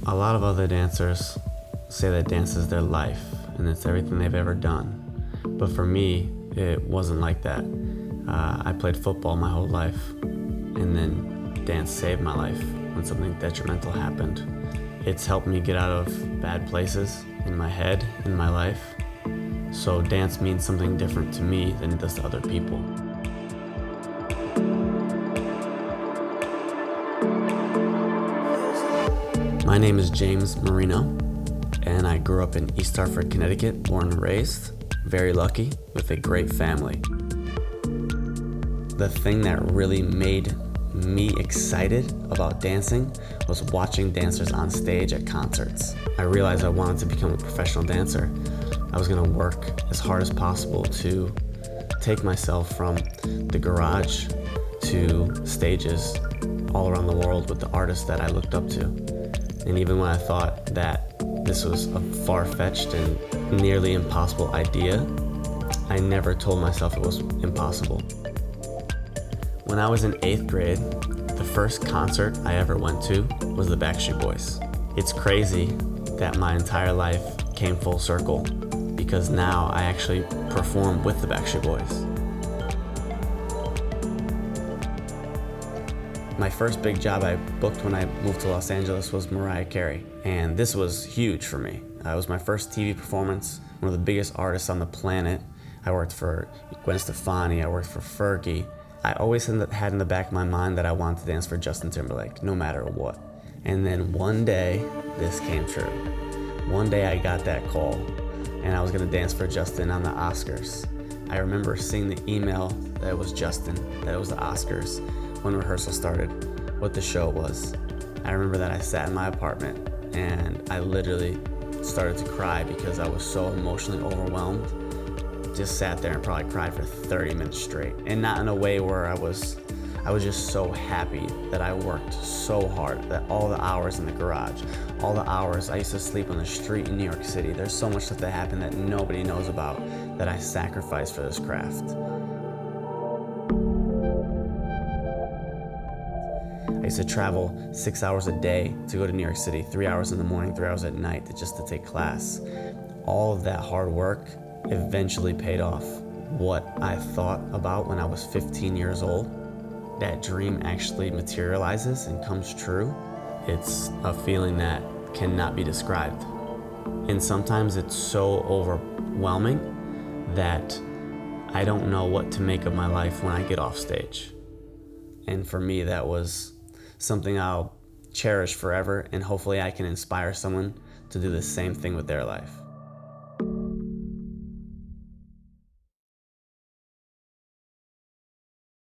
A lot of other dancers say that dance is their life and it's everything they've ever done. But for me, it wasn't like that. I played football my whole life, and then dance saved my life when something detrimental happened. It's helped me get out of bad places in my head, in my life. So dance means something different to me than it does to other people. My name is James Marino, and I grew up in East Hartford, Connecticut, born and raised. Very lucky, with a great family. The thing that really made me excited about dancing was watching dancers on stage at concerts. I realized I wanted to become a professional dancer. I was gonna work as hard as possible to take myself from the garage to stages all around the world with the artists that I looked up to. And even when I thought that this was a far-fetched and nearly impossible idea, I never told myself it was impossible. When I was in 8th grade, the first concert I ever went to was the Backstreet Boys. It's crazy that my entire life came full circle because now I actually perform with the Backstreet Boys. My first big job I booked when I moved to Los Angeles was Mariah Carey, and this was huge for me. It was my first TV performance, one of the biggest artists on the planet. I worked for Gwen Stefani, I worked for Fergie. I always had in the back of my mind that I wanted to dance for Justin Timberlake, no matter what. And then one day, this came true. One day I got that call, and I was gonna dance for Justin on the Oscars. I remember seeing the email that it was Justin, that it was the Oscars, when rehearsal started, what the show was. I remember that I sat in my apartment, and I literally started to cry because I was so emotionally overwhelmed. Just sat there and probably cried for 30 minutes straight. And not in a way where I was just so happy that I worked so hard, that all the hours in the garage, all the hours I used to sleep on the street in New York City. There's so much stuff that happened that nobody knows about that I sacrificed for this craft. I used to travel 6 hours a day to go to New York City, 3 hours in the morning, 3 hours at night just to take class. All of that hard work eventually paid off. What I thought about when I was 15 years old, that dream actually materializes and comes true. It's a feeling that cannot be described. And sometimes it's so overwhelming that I don't know what to make of my life when I get off stage. And for me, that was something I'll cherish forever, and hopefully I can inspire someone to do the same thing with their life.